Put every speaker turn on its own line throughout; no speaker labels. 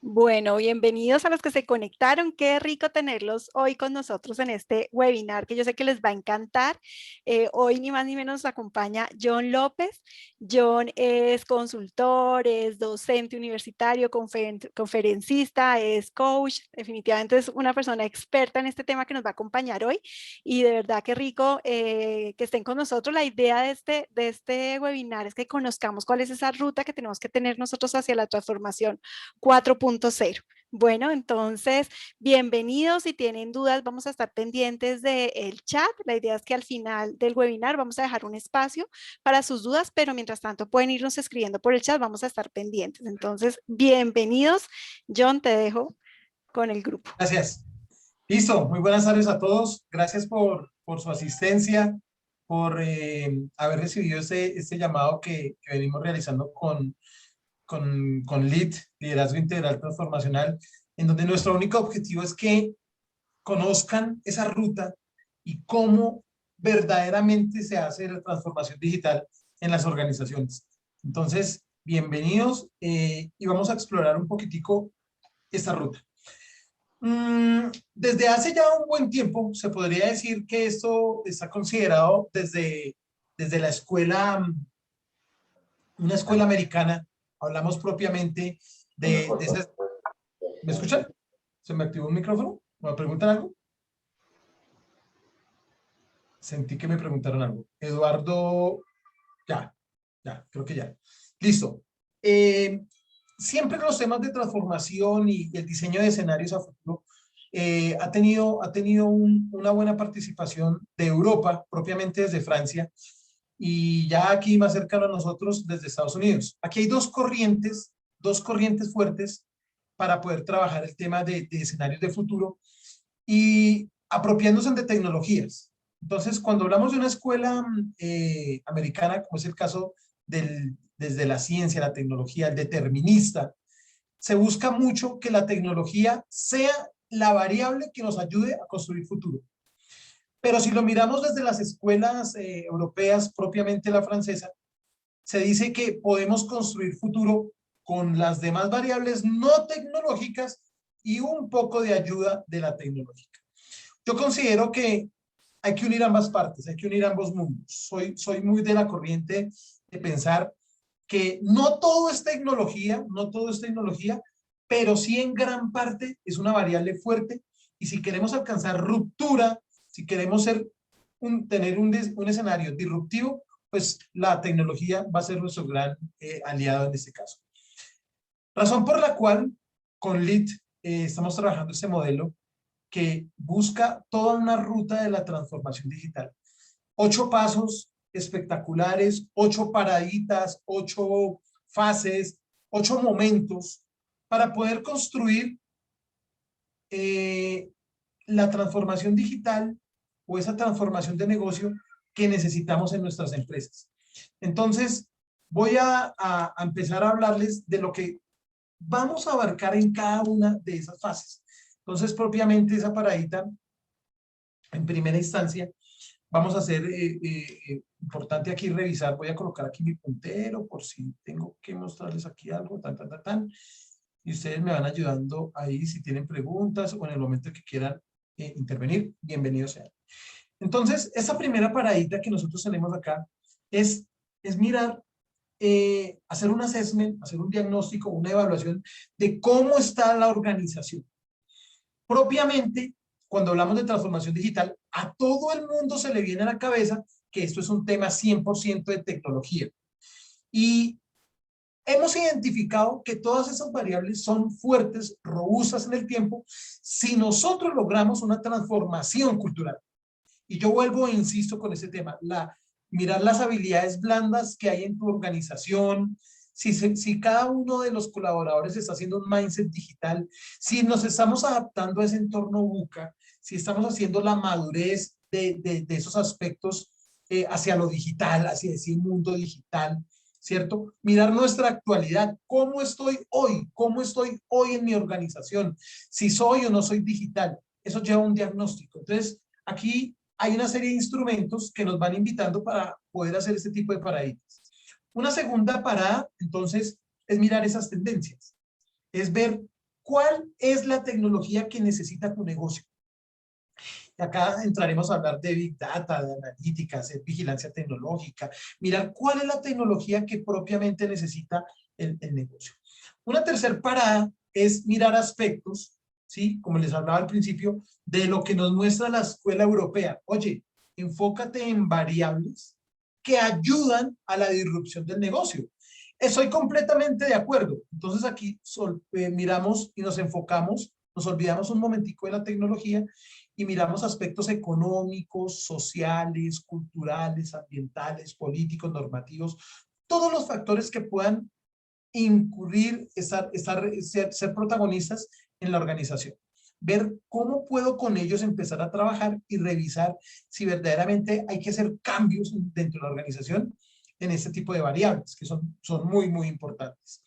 Bueno, bienvenidos a los que se conectaron. Qué rico tenerlos hoy con nosotros en este webinar que yo sé que les va a encantar. Hoy ni más ni menos nos acompaña John López. John es consultor, es docente universitario, conferencista, es coach. Definitivamente es una persona experta en este tema que nos va a acompañar hoy. Y de verdad qué rico que estén con nosotros. La idea de este webinar es que conozcamos cuál es esa ruta que tenemos que tener nosotros hacia la transformación 4.0. Bueno, entonces, bienvenidos. Si tienen dudas, vamos a estar pendientes del chat. La idea es que al final del webinar vamos a dejar un espacio para sus dudas, pero mientras tanto pueden irnos escribiendo por el chat, vamos a estar pendientes. Entonces, bienvenidos. John, te dejo con el grupo.
Gracias. Listo, muy buenas tardes a todos. Gracias por su asistencia, por haber recibido este llamado que venimos realizando con LEAD, Liderazgo Integral Transformacional, en donde nuestro único objetivo es que conozcan esa ruta y cómo verdaderamente se hace la transformación digital en las organizaciones. Entonces, bienvenidos y vamos a explorar un poquitico esta ruta. Desde hace ya un buen tiempo se podría decir que esto está considerado desde la escuela, una escuela americana. Hablamos propiamente de esas. ¿Me escuchan? ¿Se me activó un micrófono? ¿Me preguntan algo? Sentí que me preguntaron algo. Eduardo, ya, creo que ya. Listo. Siempre los temas de transformación y el diseño de escenarios a futuro ha tenido una buena participación de Europa, propiamente desde Francia, y ya aquí más cercano a nosotros desde Estados Unidos. Aquí hay dos corrientes fuertes para poder trabajar el tema de escenarios de futuro y apropiándose de tecnologías. Entonces, cuando hablamos de una escuela americana, como es el caso desde la ciencia, la tecnología, el determinista, se busca mucho que la tecnología sea la variable que nos ayude a construir futuro. Pero si lo miramos desde las escuelas europeas, propiamente la francesa, se dice que podemos construir futuro con las demás variables no tecnológicas y un poco de ayuda de la tecnológica. Yo considero que hay que unir ambas partes, hay que unir ambos mundos. Soy muy de la corriente de pensar que no todo es tecnología, pero sí en gran parte es una variable fuerte y si queremos alcanzar ruptura, si queremos tener un escenario disruptivo, pues la tecnología va a ser nuestro gran aliado en este caso. Razón por la cual con LEAD estamos trabajando este modelo que busca toda una ruta de la transformación digital. 8 pasos espectaculares, 8 paraditas, 8 fases, 8 momentos para poder construir la transformación digital o esa transformación de negocio que necesitamos en nuestras empresas. Entonces, voy a empezar a hablarles de lo que vamos a abarcar en cada una de esas fases. Entonces, propiamente esa paradita, en primera instancia, vamos a hacer, importante aquí revisar, voy a colocar aquí mi puntero por si tengo que mostrarles aquí algo, y ustedes me van ayudando ahí si tienen preguntas o en el momento que quieran intervenir, bienvenidos sean. Entonces, esa primera paradita que nosotros tenemos acá es mirar, hacer un assessment, hacer un diagnóstico, una evaluación de cómo está la organización. Propiamente, cuando hablamos de transformación digital, a todo el mundo se le viene a la cabeza que esto es un tema 100% de tecnología. Y hemos identificado que todas esas variables son fuertes, robustas en el tiempo, si nosotros logramos una transformación cultural. Y yo vuelvo e insisto con ese tema, mirar las habilidades blandas que hay en tu organización, si cada uno de los colaboradores está haciendo un mindset digital, si nos estamos adaptando a ese entorno VUCA, si estamos haciendo la madurez de esos aspectos hacia lo digital, hacia ese mundo digital, ¿cierto? Mirar nuestra actualidad, ¿cómo estoy hoy? ¿Cómo estoy hoy en mi organización? Si soy o no soy digital, eso lleva un diagnóstico. Entonces, aquí hay una serie de instrumentos que nos van invitando para poder hacer este tipo de paraditas. Una segunda parada, entonces, es mirar esas tendencias. Es ver ¿Cuál es la tecnología que necesita tu negocio? Y acá entraremos a hablar de Big Data, de analíticas, de vigilancia tecnológica, mirar cuál es la tecnología que propiamente necesita el negocio. Una tercera parada es mirar aspectos, ¿sí? Como les hablaba al principio, de lo que nos muestra la escuela europea. Oye, enfócate en variables que ayudan a la disrupción del negocio. Estoy completamente de acuerdo. Entonces aquí miramos y nos enfocamos, nos olvidamos un momentico de la tecnología y miramos aspectos económicos, sociales, culturales, ambientales, políticos, normativos, todos los factores que puedan incurrir, ser protagonistas en la organización. Ver cómo puedo con ellos empezar a trabajar y revisar si verdaderamente hay que hacer cambios dentro de la organización en este tipo de variables, que son muy, muy importantes.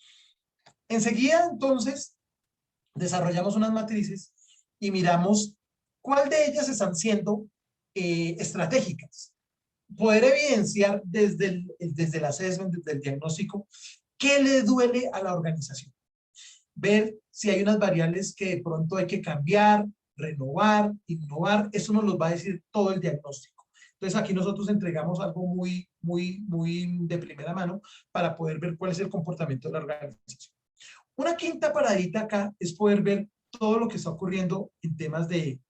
Enseguida, entonces, desarrollamos unas matrices y miramos cuál de ellas están siendo estratégicas. Poder evidenciar desde el assessment, desde el diagnóstico, qué le duele a la organización. Ver si hay unas variables que de pronto hay que cambiar, renovar, innovar. Eso nos lo va a decir todo el diagnóstico. Entonces aquí nosotros entregamos algo muy, muy, muy de primera mano para poder ver cuál es el comportamiento de la organización. Una quinta paradita acá es poder ver todo lo que está ocurriendo en temas de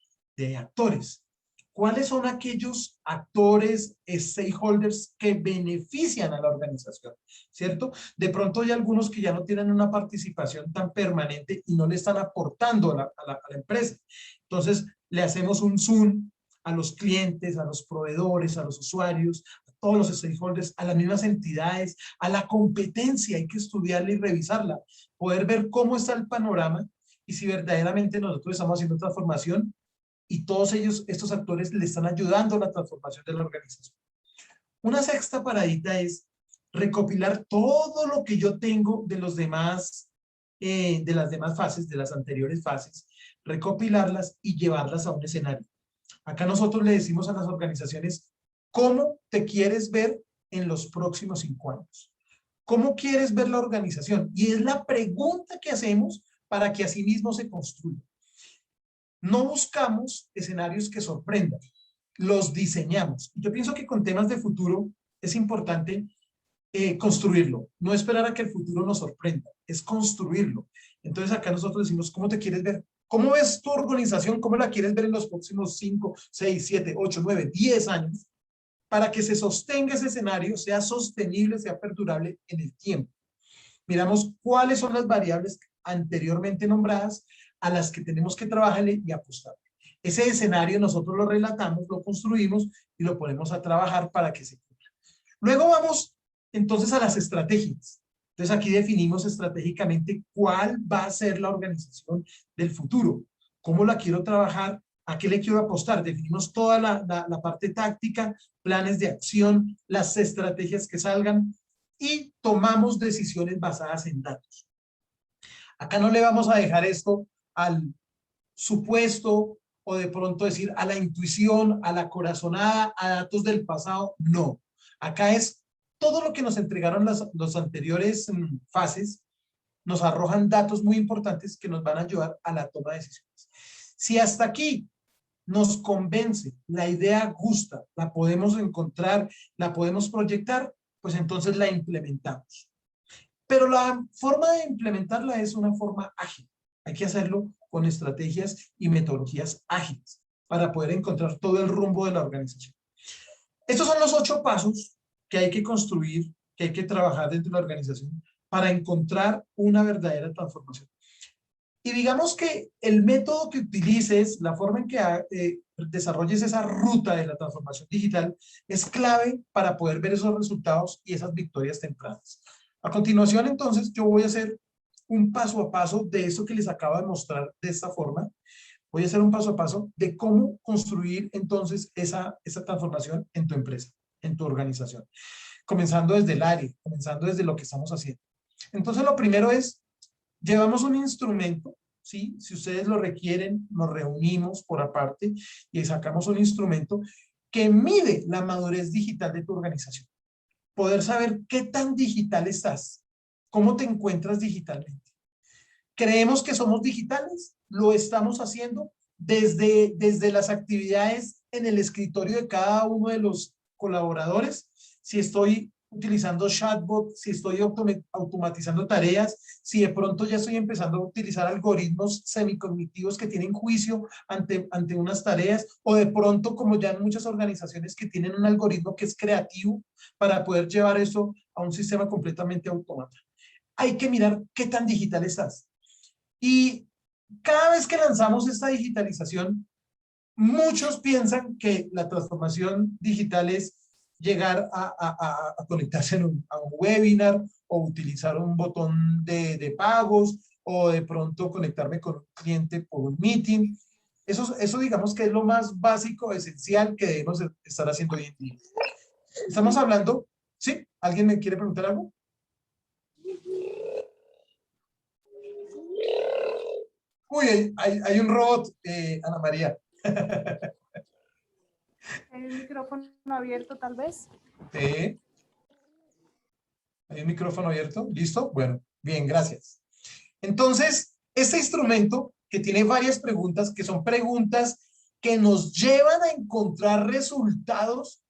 actores. ¿Cuáles son aquellos actores, stakeholders que benefician a la organización? ¿Cierto? De pronto hay algunos que ya no tienen una participación tan permanente y no le están aportando a la empresa. Entonces, le hacemos un zoom a los clientes, a los proveedores, a los usuarios, a todos los stakeholders, a las mismas entidades, a la competencia. Hay que estudiarla y revisarla, poder ver cómo está el panorama y si verdaderamente nosotros estamos haciendo transformación y todos ellos, estos actores, le están ayudando a la transformación de la organización. Una sexta paradita es recopilar todo lo que yo tengo de los demás, de las demás fases, de las anteriores fases, recopilarlas y llevarlas a un escenario. Acá nosotros le decimos a las organizaciones, ¿cómo te quieres ver en los próximos 5 años? ¿Cómo quieres ver la organización? Y es la pregunta que hacemos para que así mismo se construya. No buscamos escenarios que sorprendan, los diseñamos. Yo pienso que con temas de futuro es importante construirlo, no esperar a que el futuro nos sorprenda, es construirlo. Entonces acá nosotros decimos, ¿cómo te quieres ver? ¿Cómo ves tu organización? ¿Cómo la quieres ver en los próximos 5, 6, 7, 8, 9, 10 años? Para que se sostenga ese escenario, sea sostenible, sea perdurable en el tiempo. Miramos cuáles son las variables anteriormente nombradas a las que tenemos que trabajarle y apostar. Ese escenario nosotros lo relatamos, lo construimos y lo ponemos a trabajar para que se cumpla. Luego vamos entonces a las estrategias. Entonces aquí definimos estratégicamente cuál va a ser la organización del futuro, cómo la quiero trabajar, a qué le quiero apostar. Definimos toda la parte táctica, planes de acción, las estrategias que salgan y tomamos decisiones basadas en datos. Acá no le vamos a dejar esto al supuesto o de pronto decir a la intuición, a la corazonada, a datos del pasado. No. Acá es todo lo que nos entregaron las anteriores fases, nos arrojan datos muy importantes que nos van a ayudar a la toma de decisiones. Si hasta aquí nos convence, la idea gusta, la podemos encontrar, la podemos proyectar, pues entonces la implementamos. Pero la forma de implementarla es una forma ágil. Hay que hacerlo con estrategias y metodologías ágiles para poder encontrar todo el rumbo de la organización. Estos son los 8 pasos que hay que construir, que hay que trabajar dentro de la organización para encontrar una verdadera transformación. Y digamos que el método que utilices, la forma en que desarrolles esa ruta de la transformación digital es clave para poder ver esos resultados y esas victorias tempranas. A continuación, entonces, yo voy a hacer un paso a paso de eso que les acabo de mostrar de esta forma. Voy a hacer un paso a paso de cómo construir entonces esa transformación en tu empresa, en tu organización. Comenzando desde el área, comenzando desde lo que estamos haciendo. Entonces, lo primero es, llevamos un instrumento, ¿sí? Si ustedes lo requieren, nos reunimos por aparte y sacamos un instrumento que mide la madurez digital de tu organización. Poder saber qué tan digital estás, cómo te encuentras digitalmente. Creemos que somos digitales, lo estamos haciendo desde las actividades en el escritorio de cada uno de los colaboradores. Si estoy utilizando chatbot, si estoy automatizando tareas, si de pronto ya estoy empezando a utilizar algoritmos semicognitivos que tienen juicio ante unas tareas, o de pronto, como ya en muchas organizaciones que tienen un algoritmo que es creativo para poder llevar eso a un sistema completamente automático. Hay que mirar qué tan digital estás. Y cada vez que lanzamos esta digitalización, muchos piensan que la transformación digital es llegar a conectarse a un webinar o utilizar un botón de pagos o de pronto conectarme con un cliente por un meeting. Eso digamos que es lo más básico, esencial que debemos estar haciendo hoy en día. Estamos hablando, ¿sí? ¿Alguien me quiere preguntar algo? Uy, hay un robot, Ana María.
¿Hay un micrófono abierto tal vez?
Sí. ¿Hay un micrófono abierto? ¿Listo? Bueno, bien, gracias. Entonces, este instrumento que tiene varias preguntas, que son preguntas que nos llevan a encontrar resultados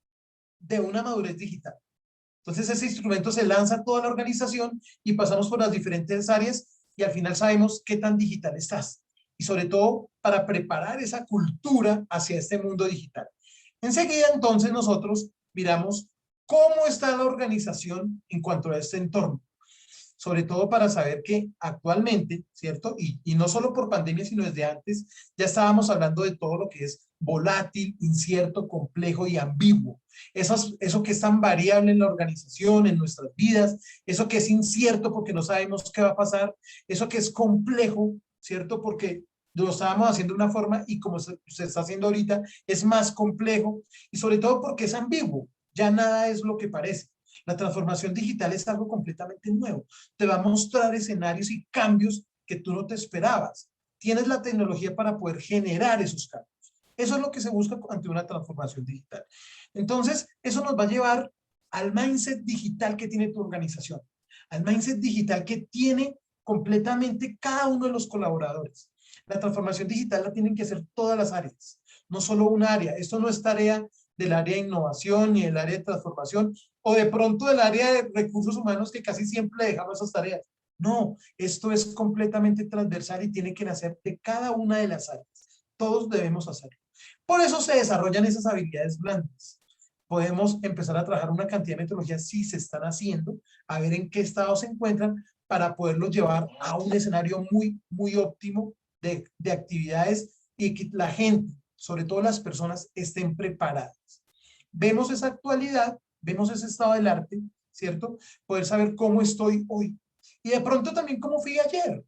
de una madurez digital. Entonces, ese instrumento se lanza a toda la organización y pasamos por las diferentes áreas y al final sabemos qué tan digital estás. Y sobre todo, para preparar esa cultura hacia este mundo digital. Enseguida, entonces, nosotros miramos cómo está la organización en cuanto a este entorno. Sobre todo para saber que actualmente, ¿cierto? Y no solo por pandemia, sino desde antes, ya estábamos hablando de todo lo que es volátil, incierto, complejo y ambiguo. Eso que es tan variable en la organización, en nuestras vidas, eso que es incierto porque no sabemos qué va a pasar, eso que es complejo, ¿cierto? Porque lo estábamos haciendo de una forma y como se está haciendo ahorita, es más complejo y sobre todo porque es ambiguo, ya nada es lo que parece. La transformación digital es algo completamente nuevo. Te va a mostrar escenarios y cambios que tú no te esperabas. Tienes la tecnología para poder generar esos cambios. Eso es lo que se busca ante una transformación digital. Entonces, eso nos va a llevar al mindset digital que tiene tu organización, al mindset digital que tiene completamente cada uno de los colaboradores. La transformación digital la tienen que hacer todas las áreas, no solo un área. Esto no es tarea del área de innovación ni del área de transformación o de pronto del área de recursos humanos que casi siempre dejamos esas tareas. No, esto es completamente transversal y tiene que nacer de cada una de las áreas. Todos debemos hacerlo. Por eso se desarrollan esas habilidades blandas. Podemos empezar a trabajar una cantidad de metodologías si se están haciendo, a ver en qué estado se encuentran para poderlos llevar a un escenario muy, muy óptimo de actividades y que la gente, sobre todo las personas, estén preparadas. Vemos esa actualidad, vemos ese estado del arte, ¿cierto? Poder saber cómo estoy hoy. Y de pronto también cómo fui ayer.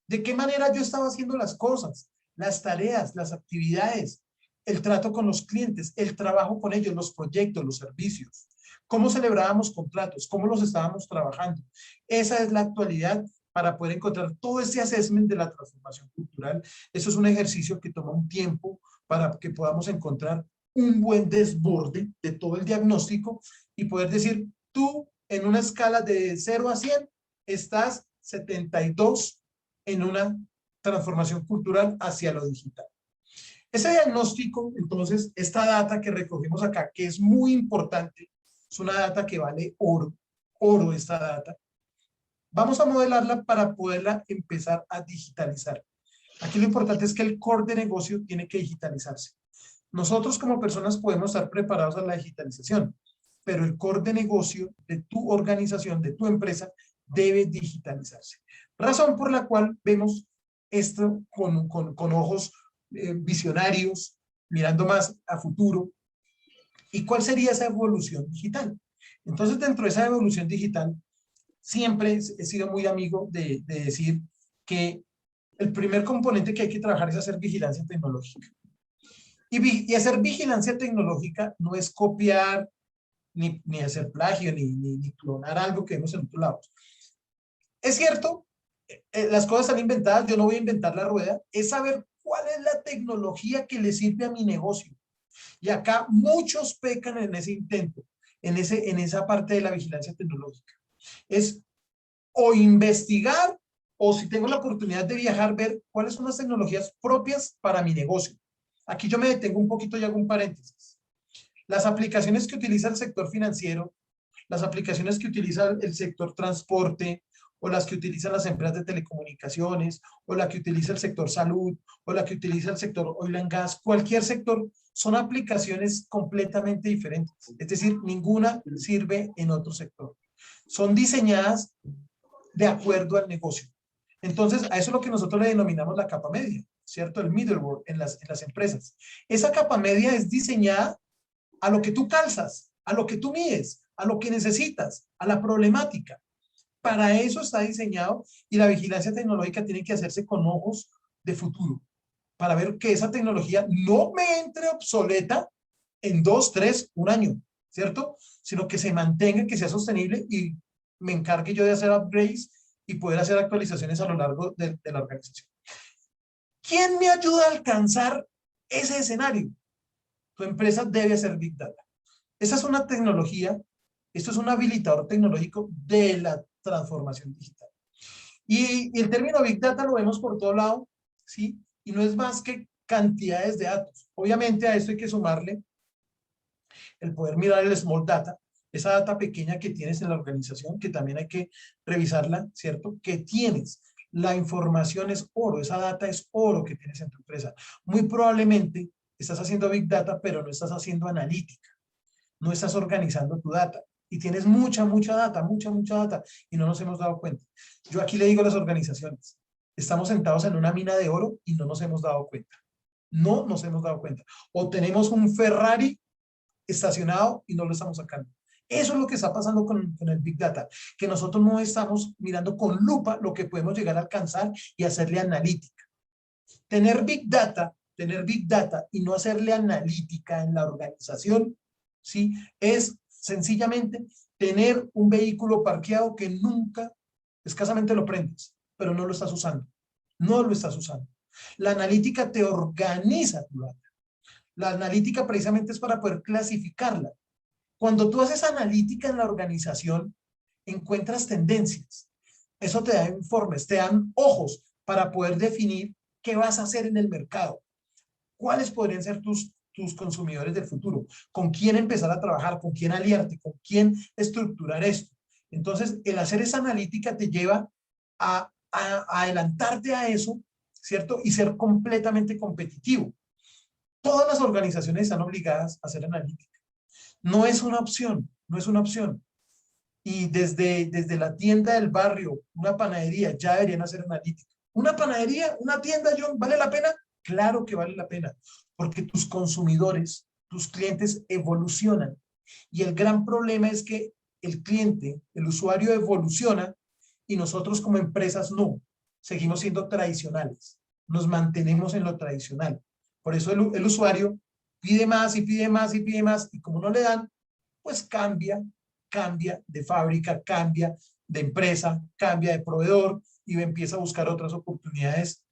De qué manera yo estaba haciendo las cosas, las tareas, las actividades, el trato con los clientes, el trabajo con ellos, los proyectos, los servicios. Cómo celebrábamos contratos, cómo los estábamos trabajando. Esa es la actualidad para poder encontrar todo ese assessment de la transformación cultural. Eso es un ejercicio que toma un tiempo para que podamos encontrar un buen desborde de todo el diagnóstico y poder decir, tú en una escala de 0 a 100 estás 72 en una transformación cultural hacia lo digital. Ese diagnóstico, entonces, esta data que recogemos acá, que es muy importante, es una data que vale oro, oro esta data, vamos a modelarla para poderla empezar a digitalizar. Aquí lo importante es que el core de negocio tiene que digitalizarse. Nosotros como personas podemos estar preparados a la digitalización, pero el core de negocio de tu organización, de tu empresa, debe digitalizarse. Razón por la cual vemos esto con ojos visionarios, mirando más a futuro. ¿Y cuál sería esa evolución digital? Entonces, dentro de esa evolución digital, siempre he sido muy amigo de decir que el primer componente que hay que trabajar es hacer vigilancia tecnológica. Y hacer vigilancia tecnológica no es copiar, ni hacer plagio, ni clonar algo que vemos en otros lados. Es cierto, las cosas están inventadas, yo no voy a inventar la rueda, es saber cuál es la tecnología que le sirve a mi negocio. Y acá muchos pecan en ese intento, en esa parte de la vigilancia tecnológica. Es o investigar o si tengo la oportunidad de viajar, ver cuáles son las tecnologías propias para mi negocio. Aquí yo me detengo un poquito y hago un paréntesis. Las aplicaciones que utiliza el sector financiero, las aplicaciones que utiliza el sector transporte, o las que utilizan las empresas de telecomunicaciones, o la que utiliza el sector salud, o la que utiliza el sector oil and gas, cualquier sector, son aplicaciones completamente diferentes. Es decir, ninguna sirve en otro sector. Son diseñadas de acuerdo al negocio. Entonces, a eso es lo que nosotros le denominamos la capa media, ¿cierto? El middleware en las empresas. Esa capa media es diseñada a lo que tú calzas, a lo que tú mides, a lo que necesitas, a la problemática. Para eso está diseñado, y la vigilancia tecnológica tiene que hacerse con ojos de futuro, para ver que esa tecnología no me entre obsoleta en 2, 3, un año, ¿cierto? Sino que se mantenga, que sea sostenible, y me encargue yo de hacer upgrades y poder hacer actualizaciones a lo largo de la organización. ¿Quién me ayuda a alcanzar ese escenario? Tu empresa debe hacer Big Data. Esa es una tecnología, esto es un habilitador tecnológico de la transformación digital. Y el término Big Data lo vemos por todo lado, ¿sí? Y no es más que cantidades de datos. Obviamente a esto hay que sumarle el poder mirar el small data, esa data pequeña que tienes en la organización, que también hay que revisarla, ¿cierto? Que tienes. La información es oro, esa data es oro que tienes en tu empresa. Muy probablemente estás haciendo Big Data, pero no estás haciendo analítica. No estás organizando tu data. Y tienes mucha data, mucha data, y no nos hemos dado cuenta. Yo aquí le digo a las organizaciones, estamos sentados en una mina de oro y no nos hemos dado cuenta. No nos hemos dado cuenta. O tenemos un Ferrari estacionado y no lo estamos sacando. Eso es lo que está pasando con el Big Data, que nosotros no estamos mirando con lupa lo que podemos llegar a alcanzar y hacerle analítica. Tener Big Data y no hacerle analítica en la organización, ¿sí? Es sencillamente tener un vehículo parqueado que nunca, escasamente lo prendes, pero no lo estás usando. No lo estás usando. La analítica te organiza tu data. La analítica precisamente es para poder clasificarla. Cuando tú haces analítica en la organización, encuentras tendencias. Eso te da informes, te dan ojos para poder definir qué vas a hacer en el mercado. ¿Cuáles podrían ser tus consumidores del futuro? ¿Con quién empezar a trabajar? ¿Con quién aliarte? ¿Con quién estructurar esto? Entonces, el hacer esa analítica te lleva a adelantarte a eso, ¿cierto? Y ser completamente competitivo. Todas las organizaciones están obligadas a hacer analítica. No es una opción, no es una opción. Y desde la tienda del barrio, una panadería, ya deberían hacer analítica. Una panadería, una tienda, John, ¿vale la pena? Claro que vale la pena, porque tus consumidores, tus clientes evolucionan. Y el gran problema es que el cliente, el usuario evoluciona y nosotros como empresas no. Seguimos siendo tradicionales. Nos mantenemos en lo tradicional. Por eso el usuario pide más y pide más y pide más, y como no le dan, pues cambia de fábrica, cambia de empresa, cambia de proveedor y empieza a buscar otras oportunidades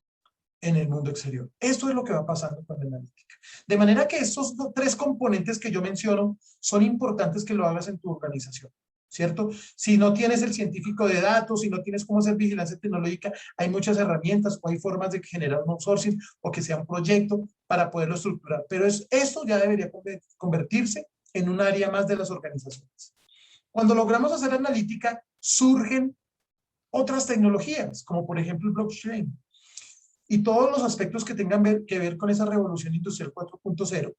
en el mundo exterior. Esto es lo que va pasando con la analítica. De manera que estos 3 componentes que yo menciono son importantes que lo hagas en tu organización, ¿cierto? Si no tienes el científico de datos, si no tienes cómo hacer vigilancia tecnológica, hay muchas herramientas o hay formas de generar un outsourcing o que sea un proyecto para poderlo estructurar. Pero esto ya debería convertirse en un área más de las organizaciones. Cuando logramos hacer analítica, surgen otras tecnologías, como por ejemplo el blockchain. Y todos los aspectos que tengan que ver con esa revolución industrial 4.0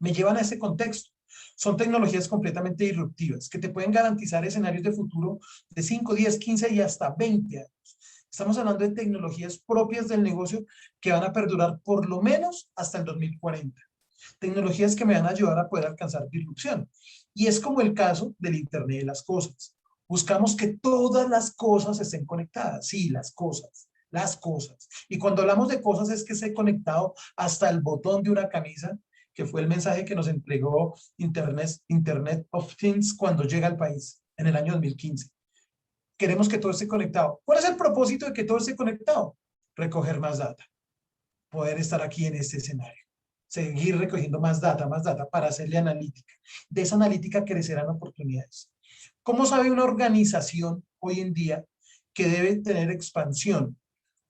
me llevan a ese contexto. Son tecnologías completamente disruptivas que te pueden garantizar escenarios de futuro de 5, 10, 15 y hasta 20 años. Estamos hablando de tecnologías propias del negocio que van a perdurar por lo menos hasta el 2040. Tecnologías que me van a ayudar a poder alcanzar disrupción. Y es como el caso del Internet de las cosas. Buscamos que todas las cosas estén conectadas. Sí, las cosas. Y cuando hablamos de cosas es que esté conectado hasta el botón de una camisa, que fue el mensaje que nos entregó Internet of Things cuando llega al país en el año 2015. Queremos que todo esté conectado. ¿Cuál es el propósito de que todo esté conectado? Recoger más data. Poder estar aquí en este escenario. Seguir recogiendo más data para hacerle analítica. De esa analítica crecerán oportunidades. ¿Cómo sabe una organización hoy en día que debe tener expansión.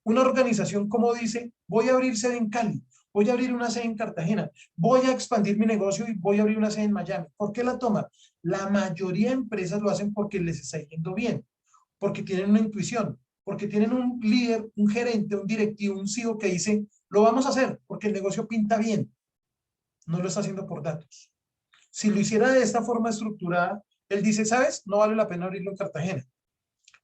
Una organización como dice, voy a abrir sede en Cali, voy a abrir una sede en Cartagena, voy a expandir mi negocio y voy a abrir una sede en Miami. ¿Por qué la toma? La mayoría de empresas lo hacen porque les está yendo bien, porque tienen una intuición, porque tienen un líder, un gerente, un directivo, un CEO que dice, lo vamos a hacer porque el negocio pinta bien. No lo está haciendo por datos. Si lo hiciera de esta forma estructurada, él dice, ¿sabes? No vale la pena abrirlo en Cartagena.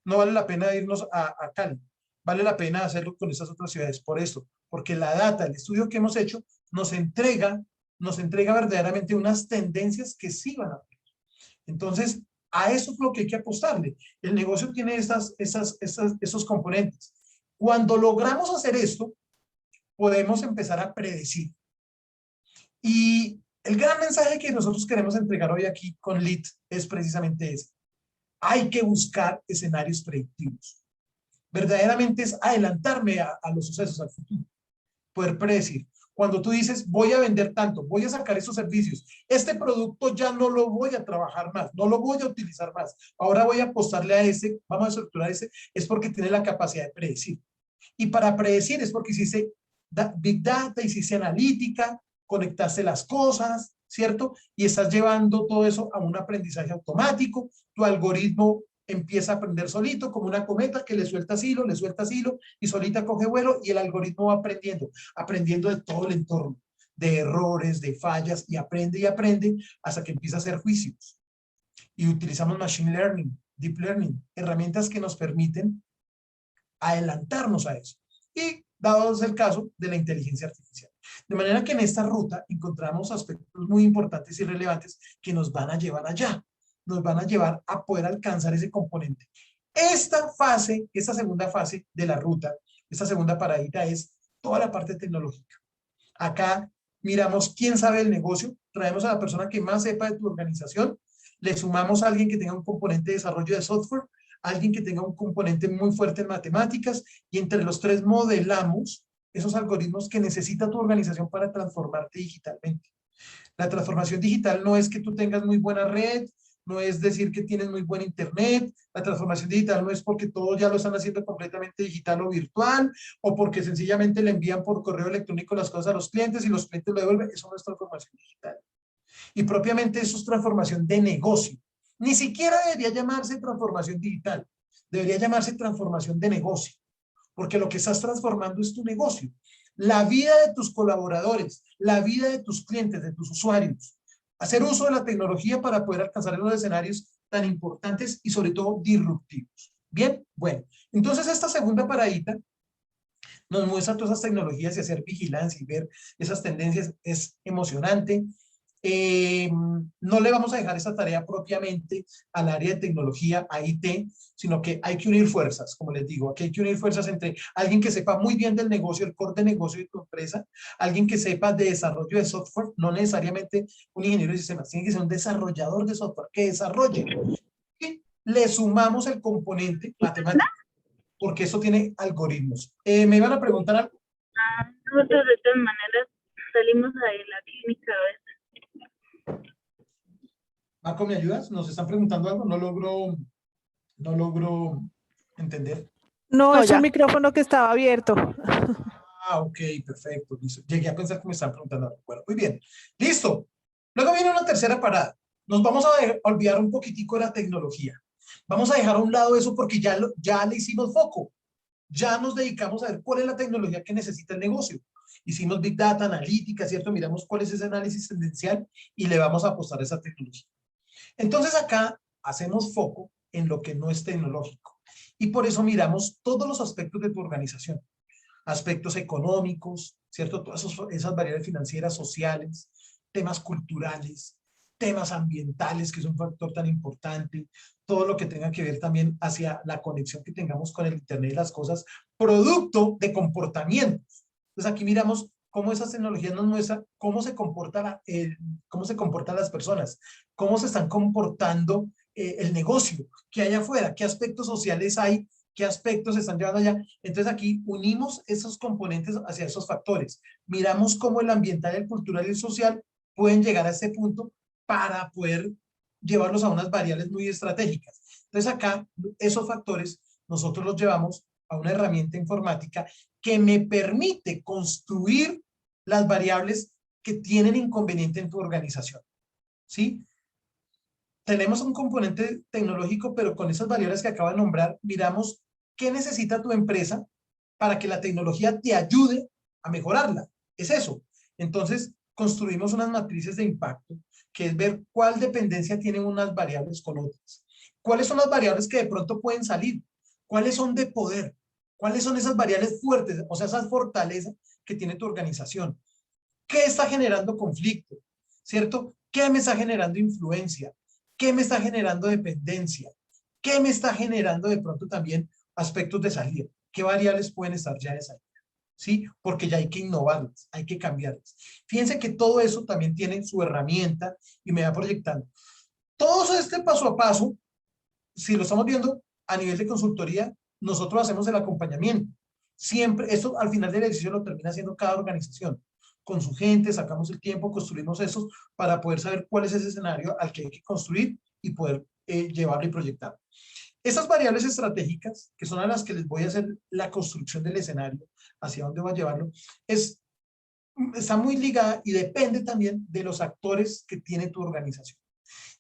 No vale la pena irnos a Cali. Vale la pena hacerlo con estas otras ciudades. Por esto, porque la data, el estudio que hemos hecho, nos entrega verdaderamente unas tendencias que sí van a haber. Entonces, a eso es lo que hay que apostarle. El negocio tiene esos componentes. Cuando logramos hacer esto, podemos empezar a predecir. Y el gran mensaje que nosotros queremos entregar hoy aquí con LEAD es precisamente ese. Hay que buscar escenarios predictivos. Verdaderamente es adelantarme a los sucesos, al futuro. Poder predecir. Cuando tú dices, voy a vender tanto, voy a sacar esos servicios, este producto ya no lo voy a trabajar más, no lo voy a utilizar más, ahora voy a apostarle a ese, vamos a estructurar ese, es porque tiene la capacidad de predecir. Y para predecir es porque hiciste Big Data, hiciste analítica, conectaste las cosas, ¿cierto? Y estás llevando todo eso a un aprendizaje automático, tu algoritmo empieza a aprender solito, como una cometa que le suelta hilo, y solita coge vuelo y el algoritmo va aprendiendo de todo el entorno, de errores, de fallas, y aprende hasta que empieza a hacer juicios. Y utilizamos Machine Learning, Deep Learning, herramientas que nos permiten adelantarnos a eso. Y dado el caso de la inteligencia artificial. De manera que en esta ruta encontramos aspectos muy importantes y relevantes que nos van a llevar allá, nos van a llevar a poder alcanzar ese componente. Esta fase, esta segunda fase de la ruta, esta segunda paradita es toda la parte tecnológica. Acá miramos quién sabe el negocio, traemos a la persona que más sepa de tu organización, le sumamos a alguien que tenga un componente de desarrollo de software, alguien que tenga un componente muy fuerte en matemáticas, y entre los tres modelamos esos algoritmos que necesita tu organización para transformarte digitalmente. La transformación digital no es que tú tengas muy buena red, no es decir que tienes muy buen internet, la transformación digital no es porque todos ya lo están haciendo completamente digital o virtual, o porque sencillamente le envían por correo electrónico las cosas a los clientes y los clientes lo devuelven. Eso no es transformación digital. Y propiamente eso es transformación de negocio. Ni siquiera debería llamarse transformación digital, debería llamarse transformación de negocio, porque lo que estás transformando es tu negocio, la vida de tus colaboradores, la vida de tus clientes, de tus usuarios. Hacer uso de la tecnología para poder alcanzar los escenarios tan importantes y sobre todo disruptivos. Bien, bueno, entonces esta segunda paradita nos muestra todas esas tecnologías y hacer vigilancia y ver esas tendencias es emocionante. No le vamos a dejar esta tarea propiamente al área de tecnología, a IT, sino que hay que unir fuerzas, como les digo, aquí hay que unir fuerzas entre alguien que sepa muy bien del negocio, el core de negocio de tu empresa, alguien que sepa de desarrollo de software, no necesariamente un ingeniero de sistemas, tiene que ser un desarrollador de software que desarrolle. Y le sumamos el componente matemático, porque eso tiene algoritmos. ¿Me iban a preguntar algo?
Nosotros de todas maneras salimos de la clínica a veces.
Marco, ¿me ayudas? ¿Nos están preguntando algo? No logro entender.
No,
No,
es
ya.
un micrófono que estaba abierto.
Ah, ok, perfecto. Listo. Llegué a pensar que me están preguntando algo. Bueno, muy bien. Listo. Luego viene una tercera parada. Nos vamos a olvidar un poquitico de la tecnología. Vamos a dejar a un lado eso porque ya le hicimos foco. Ya nos dedicamos a ver cuál es la tecnología que necesita el negocio. Hicimos Big Data, analítica, ¿cierto? Miramos cuál es ese análisis tendencial y le vamos a apostar a esa tecnología. Entonces acá hacemos foco en lo que no es tecnológico. Y por eso miramos todos los aspectos de tu organización. Aspectos económicos, ¿cierto? Todas esas variables financieras, sociales, temas culturales, temas ambientales, que es un factor tan importante, todo lo que tenga que ver también hacia la conexión que tengamos con el Internet de las cosas, producto de comportamientos. Entonces aquí miramos cómo esas tecnologías nos muestran cómo se comportan las personas, cómo se están comportando el negocio, qué hay afuera, qué aspectos sociales hay, qué aspectos se están llevando allá. Entonces aquí unimos esos componentes hacia esos factores. Miramos cómo el ambiental, el cultural y el social pueden llegar a ese punto para poder llevarlos a unas variables muy estratégicas. Entonces acá esos factores nosotros los llevamos a una herramienta informática que me permite construir las variables que tienen inconveniente en tu organización, ¿sí? Tenemos un componente tecnológico, pero con esas variables que acabo de nombrar, miramos qué necesita tu empresa para que la tecnología te ayude a mejorarla. Es eso. Entonces, construimos unas matrices de impacto, que es ver cuál dependencia tienen unas variables con otras. ¿Cuáles son las variables que de pronto pueden salir? ¿Cuáles son de poder? ¿Cuáles son esas variables fuertes, o sea, esas fortalezas que tiene tu organización? ¿Qué está generando conflicto? ¿Cierto? ¿Qué me está generando influencia? ¿Qué me está generando dependencia? ¿Qué me está generando de pronto también aspectos de salida? ¿Qué variables pueden estar ya de salida? ¿Sí? Porque ya hay que innovarlas, hay que cambiarlas. Fíjense que todo eso también tiene su herramienta y me va proyectando. Todo este paso a paso, si lo estamos viendo a nivel de consultoría, nosotros hacemos el acompañamiento. Siempre, esto al final del ejercicio lo termina haciendo cada organización. Con su gente, sacamos el tiempo, construimos esos para poder saber cuál es ese escenario al que hay que construir y poder llevarlo y proyectar. Esas variables estratégicas, que son a las que les voy a hacer la construcción del escenario, hacia dónde voy a llevarlo, está muy ligada y depende también de los actores que tiene tu organización.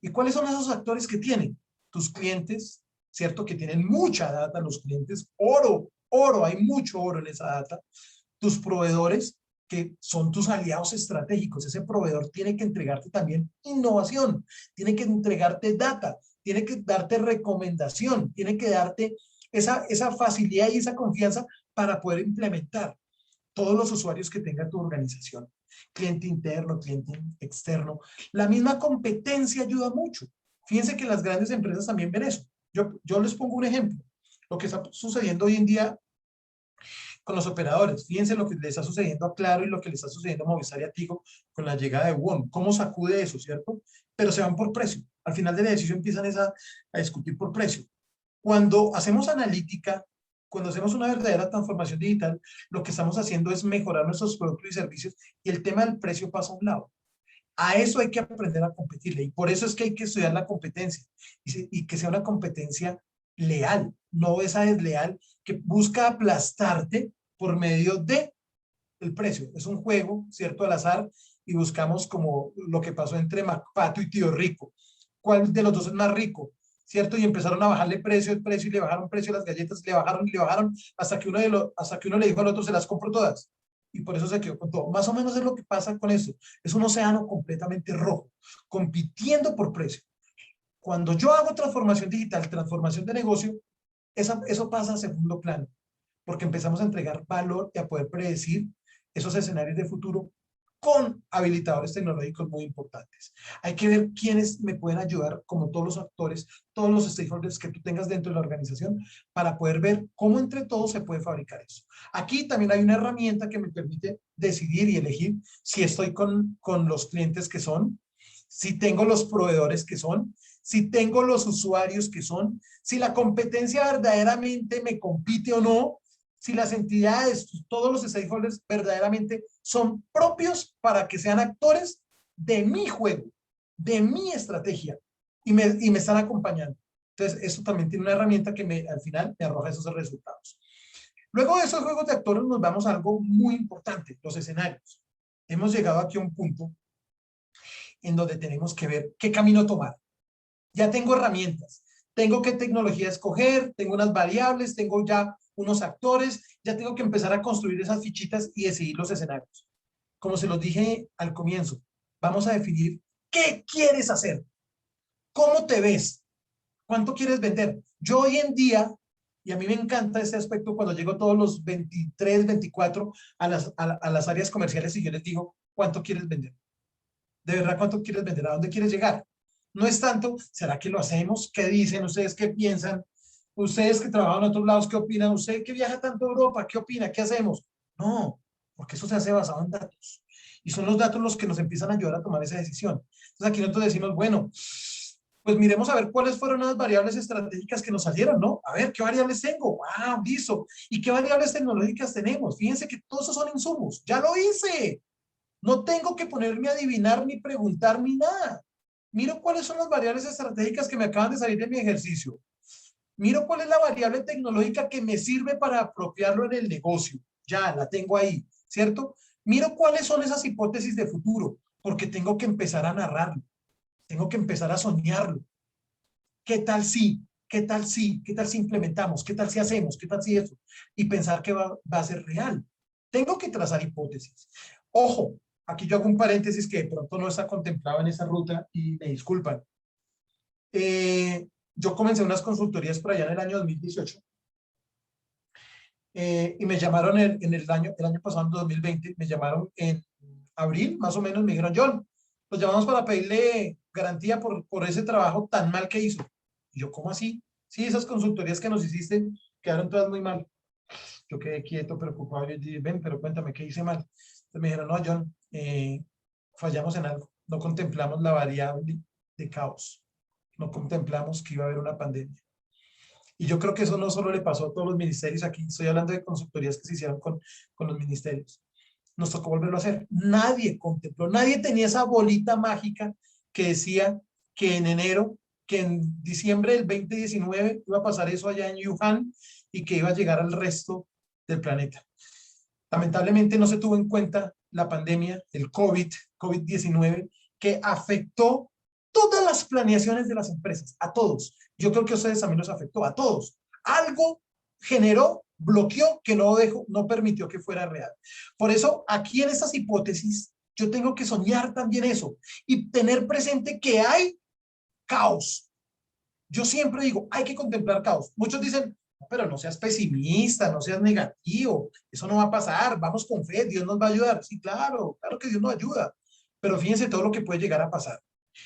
¿Y cuáles son esos actores que tienen? Tus clientes, ¿cierto? Que tienen mucha data, los clientes, oro, hay mucho oro en esa data. Tus proveedores, que son tus aliados estratégicos. Ese proveedor tiene que entregarte también innovación, tiene que entregarte data, tiene que darte recomendación, tiene que darte esa facilidad y esa confianza para poder implementar todos los usuarios que tenga tu organización. Cliente interno, cliente externo. La misma competencia ayuda mucho. Fíjense que las grandes empresas también ven eso. Yo les pongo un ejemplo. Lo que está sucediendo hoy en día con los operadores. Fíjense lo que le está sucediendo a Claro y lo que le está sucediendo a Movistar y a Tigo con la llegada de WOM. ¿Cómo sacude eso, cierto? Pero se van por precio. Al final de la decisión empiezan a discutir por precio. Cuando hacemos analítica, cuando hacemos una verdadera transformación digital, lo que estamos haciendo es mejorar nuestros productos y servicios y el tema del precio pasa a un lado. A eso hay que aprender a competirle y por eso es que hay que estudiar la competencia y que sea una competencia leal, no esa desleal que busca aplastarte por medio de el precio. Es un juego, ¿cierto? Al azar y buscamos como lo que pasó entre MacPato y Tío Rico. ¿Cuál de los dos es más rico? ¿Cierto? Y empezaron a bajarle el precio y le bajaron precio a las galletas, le bajaron hasta que uno le dijo al otro se las compro todas. Y por eso se quedó con todo. Más o menos es lo que pasa con esto. Es un océano completamente rojo, compitiendo por precio. Cuando yo hago transformación digital, transformación de negocio, eso pasa a segundo plano, porque empezamos a entregar valor y a poder predecir esos escenarios de futuro con habilitadores tecnológicos muy importantes. Hay que ver quiénes me pueden ayudar, como todos los actores, todos los stakeholders que tú tengas dentro de la organización, para poder ver cómo entre todos se puede fabricar eso. Aquí también hay una herramienta que me permite decidir y elegir si estoy con los clientes que son, si tengo los proveedores que son, si tengo los usuarios que son, si la competencia verdaderamente me compite o no, si las entidades, todos los stakeholders verdaderamente son propios para que sean actores de mi juego, de mi estrategia y me están acompañando. Entonces, esto también tiene una herramienta que al final me arroja esos resultados. Luego de esos juegos de actores nos vamos a algo muy importante, los escenarios. Hemos llegado aquí a un punto en donde tenemos que ver qué camino tomar. Ya tengo herramientas, tengo qué tecnología escoger, tengo unas variables, tengo ya unos actores, ya tengo que empezar a construir esas fichitas y decidir los escenarios. Como se los dije al comienzo, vamos a definir qué quieres hacer, cómo te ves, cuánto quieres vender. Yo hoy en día, y a mí me encanta ese aspecto cuando llego todos los 23, 24 a las áreas comerciales y yo les digo, ¿cuánto quieres vender? De verdad, ¿cuánto quieres vender? ¿A dónde quieres llegar? No es tanto, ¿será que lo hacemos? ¿Qué dicen? ¿Ustedes qué piensan? Ustedes que trabajan en otros lados, ¿qué opinan? ¿Usted que viaja tanto a Europa, qué opina? ¿Qué hacemos? No, porque eso se hace basado en datos. Y son los datos los que nos empiezan a ayudar a tomar esa decisión. Entonces aquí nosotros decimos, bueno, pues miremos a ver cuáles fueron las variables estratégicas que nos salieron, ¿no? A ver, ¿qué variables tengo? ¡Ah, listo! ¿Y qué variables tecnológicas tenemos? Fíjense que todos esos son insumos. ¡Ya lo hice! No tengo que ponerme a adivinar, ni preguntar, ni nada. Miro cuáles son las variables estratégicas que me acaban de salir de mi ejercicio. Miro cuál es la variable tecnológica que me sirve para apropiarlo en el negocio. Ya, la tengo ahí, ¿cierto? Miro cuáles son esas hipótesis de futuro, porque tengo que empezar a narrarlo, tengo que empezar a soñarlo. ¿Qué tal si? ¿Qué tal si? ¿Qué tal si implementamos? ¿Qué tal si hacemos? ¿Qué tal si eso? Y pensar que va a ser real. Tengo que trazar hipótesis. Ojo, aquí yo hago un paréntesis que de pronto no está contemplado en esa ruta y me disculpan. Yo comencé unas consultorías por allá en el año 2018 y me llamaron en el año pasado, en 2020, me llamaron en abril, más o menos, me dijeron, John, los llamamos para pedirle garantía por ese trabajo tan mal que hizo. Y yo, ¿cómo así? Sí, esas consultorías que nos hiciste quedaron todas muy mal. Yo quedé quieto, preocupado, y dije, ven, pero cuéntame, ¿qué hice mal? Entonces me dijeron, no, John, fallamos en algo, no contemplamos la variable de caos, no contemplamos que iba a haber una pandemia. Y yo creo que eso no solo le pasó a todos los ministerios, aquí estoy hablando de consultorías que se hicieron con los ministerios. Nos tocó volverlo a hacer. Nadie contempló, nadie tenía esa bolita mágica que decía que en enero, que en diciembre del 2019 iba a pasar eso allá en Wuhan y que iba a llegar al resto del planeta. Lamentablemente no se tuvo en cuenta la pandemia, el COVID-19, que afectó todas las planeaciones de las empresas, a todos. Yo creo que a ustedes también los afectó, a todos. Algo generó, bloqueó, que no permitió que fuera real. Por eso, aquí en estas hipótesis, yo tengo que soñar también eso y tener presente que hay caos. Yo siempre digo, hay que contemplar caos. Muchos dicen, pero no seas pesimista, no seas negativo, eso no va a pasar, vamos con fe, Dios nos va a ayudar. Sí, claro, claro que Dios nos ayuda, pero fíjense todo lo que puede llegar a pasar.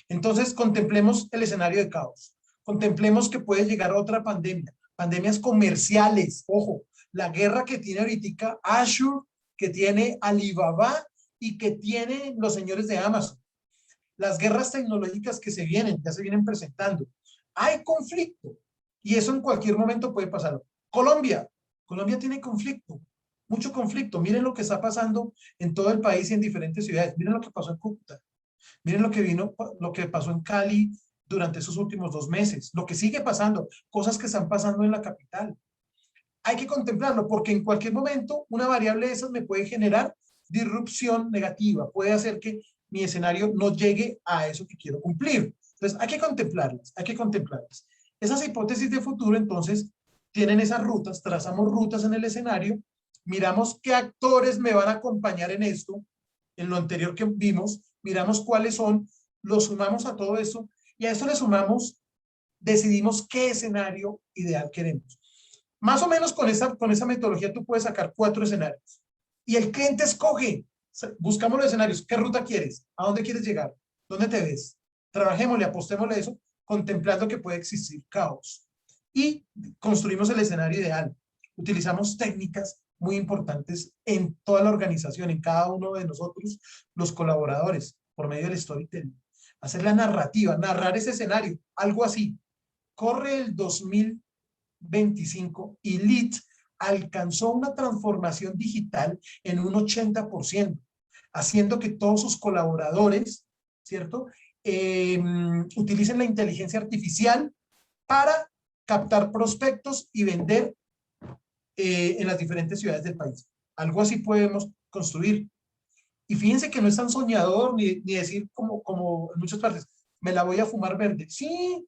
Entonces, contemplemos el escenario de caos, contemplemos que puede llegar otra pandemia, pandemias comerciales, ojo, la guerra que tiene ahorita Azure, que tiene Alibaba y que tienen los señores de Amazon, las guerras tecnológicas que se vienen, ya se vienen presentando. Hay conflicto y eso en cualquier momento puede pasar. Colombia tiene conflicto, mucho conflicto. Miren lo que está pasando en todo el país y en diferentes ciudades. Miren lo que pasó en Cúcuta. Miren lo que pasó en Cali durante esos últimos 2 meses. Lo que sigue pasando, cosas que están pasando en la capital. Hay que contemplarlo porque en cualquier momento una variable de esas me puede generar disrupción negativa. Puede hacer que mi escenario no llegue a eso que quiero cumplir. Entonces, hay que contemplarlas, hay que contemplarlas. Esas hipótesis de futuro, entonces, tienen esas rutas, trazamos rutas en el escenario, miramos qué actores me van a acompañar en esto, en lo anterior que vimos, miramos cuáles son, los sumamos a todo eso, y a eso le sumamos, decidimos qué escenario ideal queremos. Más o menos con esa metodología tú puedes sacar 4 escenarios. Y el cliente escoge, buscamos los escenarios, ¿qué ruta quieres? ¿A dónde quieres llegar? ¿Dónde te ves? Trabajémosle, apostémosle a eso, contemplando que puede existir caos. Y construimos el escenario ideal. Utilizamos técnicas muy importantes en toda la organización, en cada uno de nosotros, los colaboradores, por medio del storytelling. Hacer la narrativa, narrar ese escenario, algo así. Corre el 2025 y Lead alcanzó una transformación digital en un 80%, haciendo que todos sus colaboradores, ¿cierto? Utilicen la inteligencia artificial para captar prospectos y vender en las diferentes ciudades del país. Algo así podemos construir. Y fíjense que no es tan soñador ni decir como en muchas partes, me la voy a fumar verde. Sí,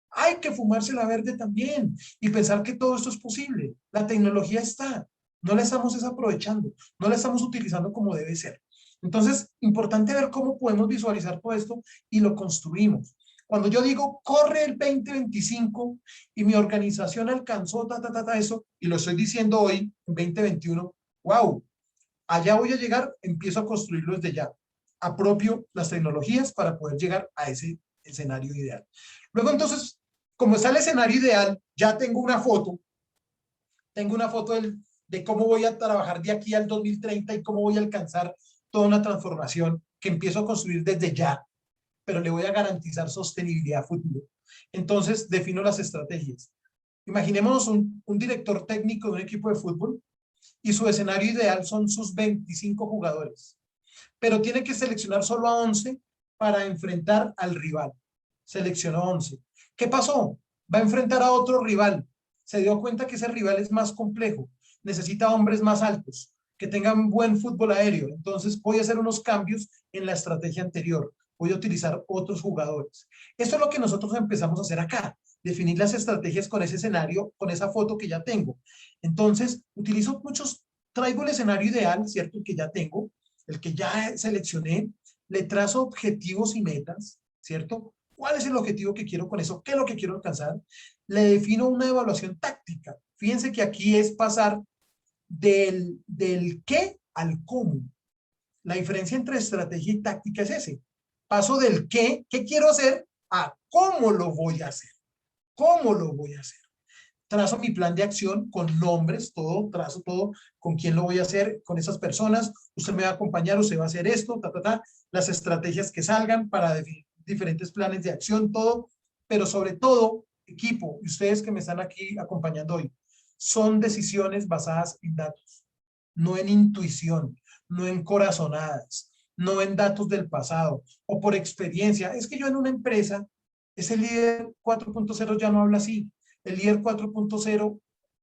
hay que fumársela verde también y pensar que todo esto es posible. La tecnología está, no la estamos desaprovechando, no la estamos utilizando como debe ser. Entonces, importante ver cómo podemos visualizar todo esto y lo construimos. Cuando yo digo, corre el 2025 y mi organización alcanzó eso, y lo estoy diciendo hoy, en 2021, wow, allá voy a llegar, empiezo a construirlo desde ya. Apropio las tecnologías para poder llegar a ese escenario ideal. Luego, entonces, como está el escenario ideal, ya tengo una foto de cómo voy a trabajar de aquí al 2030 y cómo voy a alcanzar toda una transformación que empiezo a construir desde ya, pero le voy a garantizar sostenibilidad a futuro. Entonces, defino las estrategias. Imaginémonos un director técnico de un equipo de fútbol y su escenario ideal son sus 25 jugadores, pero tiene que seleccionar solo a 11 para enfrentar al rival. Seleccionó 11. ¿Qué pasó? va a enfrentar a otro rival. Se dio cuenta que ese rival es más complejo, necesita hombres más altos, que tengan buen fútbol aéreo. Entonces voy a hacer unos cambios en la estrategia anterior. Voy a utilizar otros jugadores. Esto es lo que nosotros empezamos a hacer acá. Definir las estrategias con ese escenario, con esa foto que ya tengo. Entonces, utilizo muchos, traigo el escenario ideal, ¿cierto? El que ya tengo, el que ya seleccioné, le trazo objetivos y metas, ¿cierto? ¿Cuál es el objetivo que quiero con eso? ¿Qué es lo que quiero alcanzar? Le defino una evaluación táctica. Fíjense que aquí es pasar del qué al cómo. La diferencia entre estrategia y táctica es ese. Paso del qué quiero hacer, a cómo lo voy a hacer. ¿Cómo lo voy a hacer? Trazo mi plan de acción con nombres, todo, trazo todo, con quién lo voy a hacer, con esas personas, usted me va a acompañar, usted va a hacer esto, las estrategias que salgan para definir diferentes planes de acción, todo, pero sobre todo, equipo, y ustedes que me están aquí acompañando hoy, son decisiones basadas en datos, no en intuición, no en corazonadas, no en datos del pasado, o por experiencia. Es que yo en una empresa, ese líder 4.0 ya no habla así. El líder 4.0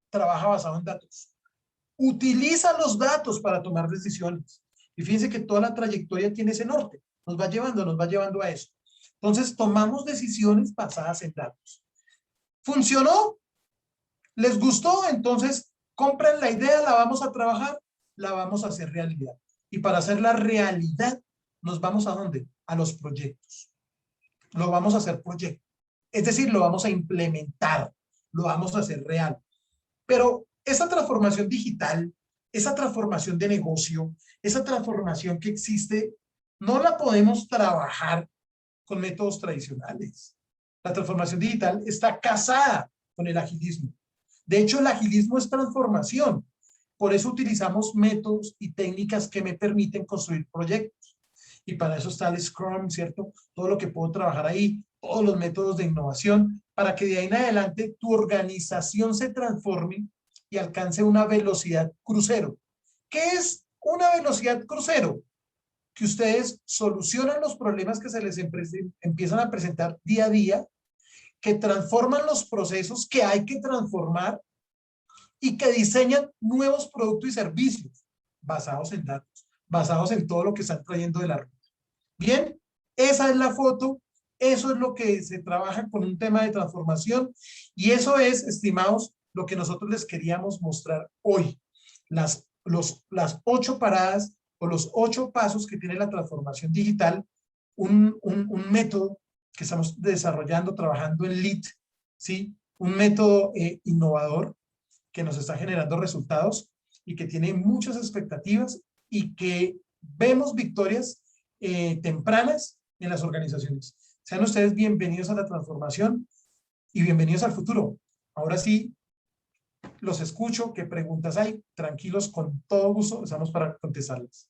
trabaja basado en datos. Utiliza los datos para tomar decisiones. Y fíjense que toda la trayectoria tiene ese norte. Nos va llevando a eso. Entonces, tomamos decisiones basadas en datos. ¿Funcionó? ¿Les gustó? Entonces, compren la idea, la vamos a trabajar, la vamos a hacer realidad. Y para hacer la realidad, nos vamos ¿a dónde? A los proyectos. Lo vamos a hacer proyecto. Es decir, lo vamos a implementar, lo vamos a hacer real. Pero esa transformación digital, esa transformación de negocio, esa transformación que existe, no la podemos trabajar con métodos tradicionales. La transformación digital está casada con el agilismo. De hecho, el agilismo es transformación. Por eso utilizamos métodos y técnicas que me permiten construir proyectos. Y para eso está el Scrum, ¿cierto? Todo lo que puedo trabajar ahí, todos los métodos de innovación, para que de ahí en adelante tu organización se transforme y alcance una velocidad crucero. ¿Qué es una velocidad crucero? Que ustedes solucionan los problemas que se les empiezan a presentar día a día, que transforman los procesos que hay que transformar y que diseñan nuevos productos y servicios basados en datos, basados en todo lo que están trayendo de la ruta. Bien, esa es la foto, eso es lo que se trabaja con un tema de transformación y eso es, estimados, lo que nosotros les queríamos mostrar hoy. Las 8 paradas o los 8 pasos que tiene la transformación digital, un método que estamos desarrollando, trabajando en LEAD, ¿sí? Un método innovador que nos está generando resultados y que tiene muchas expectativas y que vemos victorias tempranas en las organizaciones. Sean ustedes bienvenidos a la transformación y bienvenidos al futuro. Ahora sí, los escucho. ¿Qué preguntas hay? Tranquilos, con todo gusto, estamos para contestarles.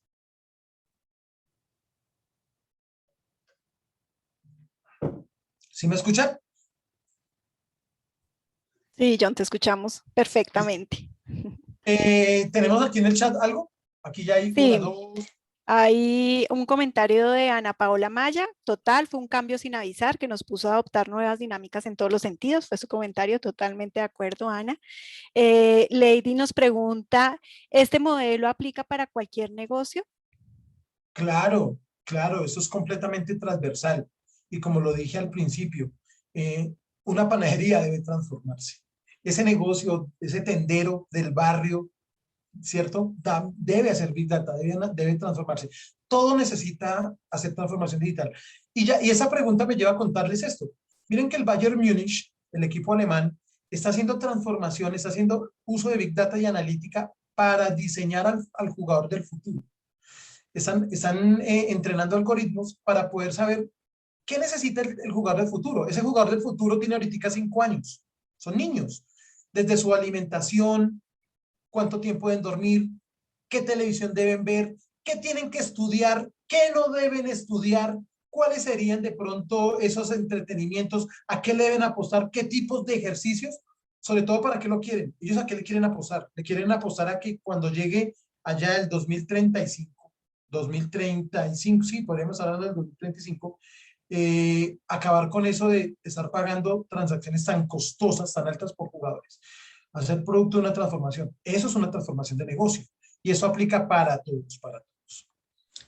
¿Sí me escuchan?
Sí, John, te escuchamos perfectamente.
¿Tenemos aquí en el chat algo? Aquí ya hay
Sí.
una, dos.
Hay un comentario de Ana Paola Maya, total, fue un cambio sin avisar que nos puso a adoptar nuevas dinámicas en todos los sentidos, fue su comentario, totalmente de acuerdo, Ana. Lady nos pregunta, ¿este modelo aplica para cualquier negocio?
Claro, claro, eso es completamente transversal. Y como lo dije al principio, una panadería debe transformarse. Ese negocio, ese tendero del barrio, ¿cierto? Debe hacer Big Data, debe transformarse. Todo necesita hacer transformación digital. Y esa pregunta me lleva a contarles esto. Miren que el Bayern Múnich, el equipo alemán, está haciendo transformación, está haciendo uso de Big Data y analítica para diseñar al jugador del futuro. Están entrenando algoritmos para poder saber qué necesita el jugador del futuro. Ese jugador del futuro tiene ahorita 5 años. Son niños. Desde su alimentación, cuánto tiempo deben dormir, qué televisión deben ver, qué tienen que estudiar, qué no deben estudiar, cuáles serían de pronto esos entretenimientos, a qué le deben apostar, qué tipos de ejercicios, sobre todo para qué lo quieren. Ellos a qué le quieren apostar. Le quieren apostar a que cuando llegue allá el 2035, sí, podríamos hablar del 2035, acabar con eso de estar pagando transacciones tan costosas, tan altas por jugadores. Hacer producto de una transformación. Eso es una transformación de negocio. Y eso aplica para todos, para todos.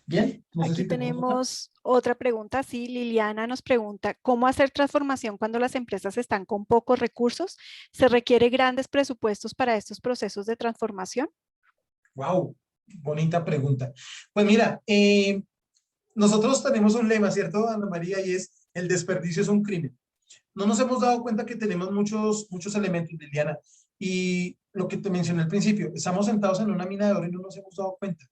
Bien, no sé
Aquí
si tenemos otra.
tenemos otra pregunta. Sí, Liliana nos pregunta, ¿cómo hacer transformación cuando las empresas están con pocos recursos? ¿Se requiere grandes presupuestos para estos procesos de transformación?
Wow, bonita pregunta. Pues mira, nosotros tenemos un lema, ¿cierto, Ana María? Y es, el desperdicio es un crimen. No nos hemos dado cuenta que tenemos muchos elementos, Liliana. Y lo que te mencioné al principio, estamos sentados en una mina de oro y no nos hemos dado cuenta.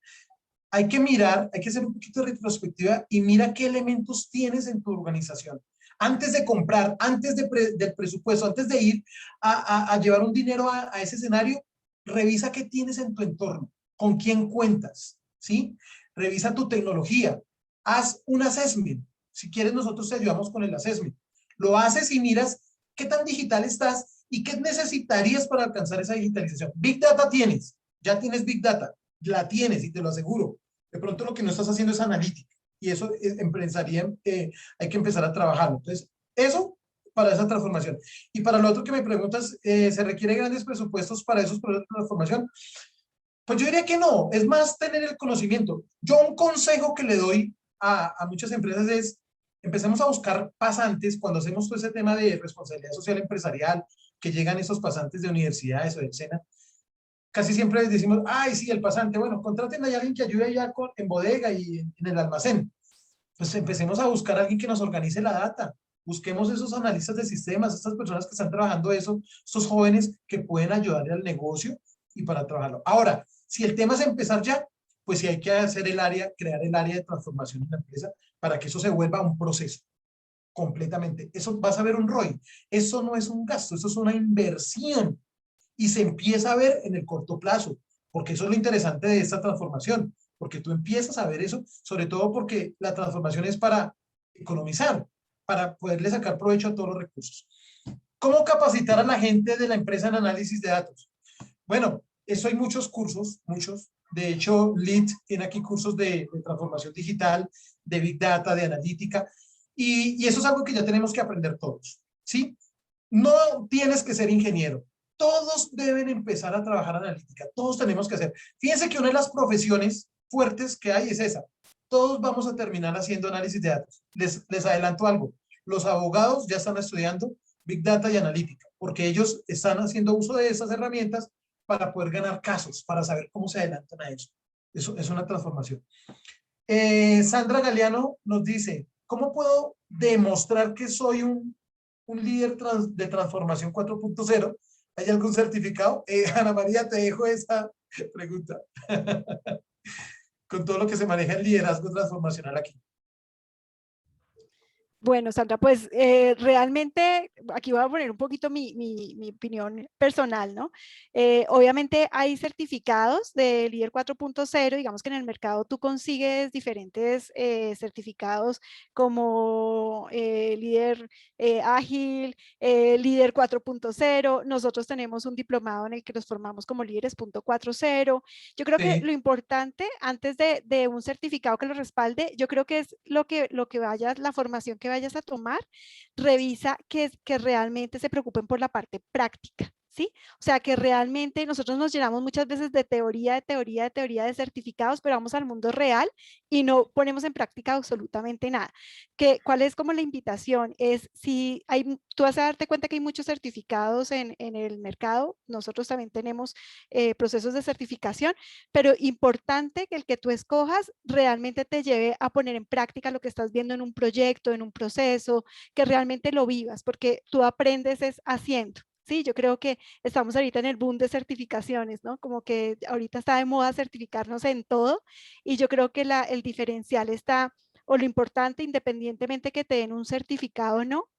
Hay que mirar, hay que hacer un poquito de retrospectiva y mira qué elementos tienes en tu organización. Antes de comprar, antes del presupuesto, antes de ir a llevar un dinero a ese escenario, revisa qué tienes en tu entorno, con quién cuentas, ¿sí? Revisa tu tecnología, haz un assessment. Si quieres, nosotros te ayudamos con el assessment. Lo haces y miras qué tan digital estás y qué necesitarías para alcanzar esa digitalización. Big Data tienes, ya tienes Big Data, la tienes y te lo aseguro. De pronto lo que no estás haciendo es analítica y eso empezaría, hay que empezar a trabajarlo. Entonces, eso para esa transformación. Y para lo otro que me preguntas, ¿se requiere grandes presupuestos para esos procesos de transformación? Pues yo diría que no, es más tener el conocimiento. Yo un consejo que le doy a muchas empresas es, empecemos a buscar pasantes cuando hacemos todo ese tema de responsabilidad social empresarial, que llegan esos pasantes de universidades o del SENA. Casi siempre les decimos, ay, sí, el pasante, bueno, contraten a alguien que ayude allá en bodega y en el almacén. Pues empecemos a buscar a alguien que nos organice la data. Busquemos esos analistas de sistemas, estas personas que están trabajando eso, estos jóvenes que pueden ayudarle al negocio y para trabajarlo. Ahora, si el tema es empezar ya, pues sí hay que hacer el área, crear el área de transformación en la empresa para que eso se vuelva un proceso completamente. Eso vas a ver un ROI. Eso no es un gasto, eso es una inversión y se empieza a ver en el corto plazo, porque eso es lo interesante de esta transformación, porque tú empiezas a ver eso, sobre todo porque la transformación es para economizar, para poderle sacar provecho a todos los recursos. ¿Cómo capacitar a la gente de la empresa en análisis de datos? Bueno, eso hay muchos cursos, muchos. De hecho, LEED tiene aquí cursos de transformación digital, de Big Data, de analítica, y eso es algo que ya tenemos que aprender todos, ¿sí? No tienes que ser ingeniero. Todos deben empezar a trabajar analítica. Todos tenemos que hacer. Fíjense que una de las profesiones fuertes que hay es esa. Todos vamos a terminar haciendo análisis de datos. Les adelanto algo. Los abogados ya están estudiando Big Data y analítica, porque ellos están haciendo uso de esas herramientas para poder ganar casos, para saber cómo se adelantan a eso. Eso es una transformación. Sandra Galeano nos dice, ¿cómo puedo demostrar que soy un líder de transformación 4.0? ¿Hay algún certificado? Ana María, te dejo esa pregunta. Con todo lo que se maneja el liderazgo transformacional aquí.
Bueno, Sandra, pues realmente aquí voy a poner un poquito mi opinión personal, ¿no? Obviamente hay certificados de líder 4.0, digamos que en el mercado tú consigues diferentes certificados como líder ágil, líder 4.0, nosotros tenemos un diplomado en el que nos formamos como líderes 4.0. Yo creo que
Sí.
lo importante antes de un certificado que lo respalde, yo creo que es lo que vayas, la formación que vayas a tomar, revisa que realmente se preocupen por la parte práctica. ¿Sí? O sea, que realmente nosotros nos llenamos muchas veces de teoría, de teoría, de teoría, de certificados, pero vamos al mundo real y no ponemos en práctica absolutamente nada. ¿Cuál es como la invitación? Es si hay, tú vas a darte cuenta que hay muchos certificados en el mercado, nosotros también tenemos procesos de certificación, pero importante que el que tú escojas realmente te lleve a poner en práctica lo que estás viendo en un proyecto, en un proceso, que realmente lo vivas, porque tú aprendes es haciendo. Sí, yo creo que estamos ahorita en el boom de certificaciones, ¿no? Como que ahorita está de moda certificarnos en todo y yo creo que el diferencial está, o lo importante, independientemente que te den un certificado o no,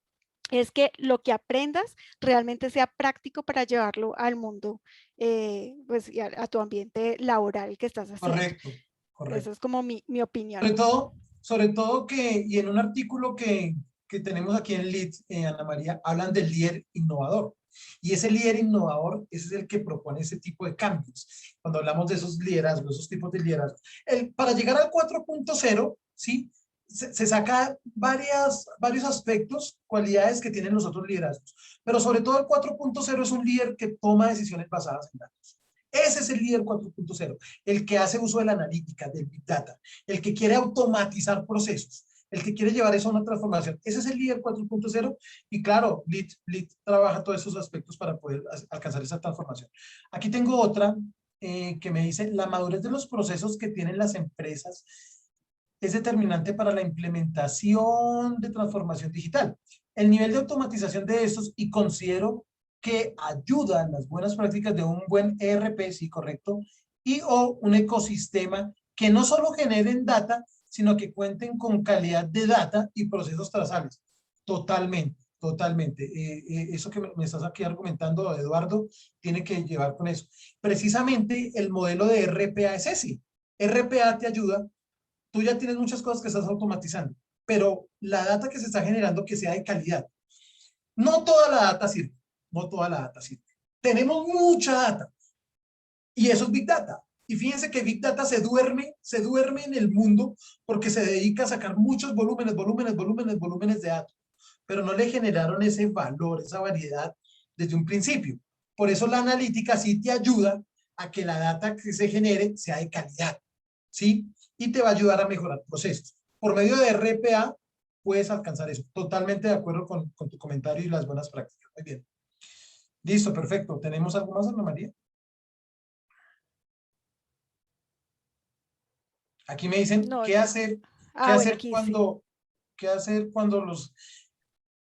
es que lo que aprendas realmente sea práctico para llevarlo al mundo, pues y a tu ambiente laboral que estás haciendo.
Correcto,
Esa
correcto.
es como mi opinión.
Sobre todo que, y en un artículo que tenemos aquí en LEED, Ana María, hablan del líder innovador. Y ese líder innovador, ese es el que propone ese tipo de cambios. Cuando hablamos de esos liderazgos, esos tipos de liderazgo. Para llegar al 4.0, ¿sí? se saca varios aspectos, cualidades que tienen los otros liderazgos, pero sobre todo el 4.0 es un líder que toma decisiones basadas en datos. Ese es el líder 4.0, el que hace uso de la analítica, del Big Data, el que quiere automatizar procesos, el que quiere llevar eso a una transformación. Ese es el líder 4.0 y claro, Lead trabaja todos esos aspectos para poder alcanzar esa transformación. Aquí tengo otra que me dice, la madurez de los procesos que tienen las empresas es determinante para la implementación de transformación digital. El nivel de automatización de estos, y considero que ayudan las buenas prácticas de un buen ERP, sí, correcto, y o un ecosistema que no solo generen data, sino que cuenten con calidad de data y procesos trazables. Totalmente, totalmente. Eso que me estás aquí argumentando, Eduardo, tiene que llevar con eso. Precisamente el modelo de RPA es ese. RPA te ayuda. Tú ya tienes muchas cosas que estás automatizando, pero la data que se está generando que sea de calidad. No toda la data sirve, no toda la data sirve. Tenemos mucha data y eso es Big Data. Y fíjense que Big Data se duerme en el mundo porque se dedica a sacar muchos volúmenes de datos, pero no le generaron ese valor, esa variedad desde un principio. Por eso la analítica sí te ayuda a que la data que se genere sea de calidad, ¿sí? Y te va a ayudar a mejorar procesos. Por medio de RPA puedes alcanzar eso. Totalmente de acuerdo con tu comentario y las buenas prácticas. Muy bien. Listo, perfecto. ¿Tenemos algo más, Ana María? Aquí me dicen,
No,
¿qué hacer?
bueno, aquí sí.
¿Qué hacer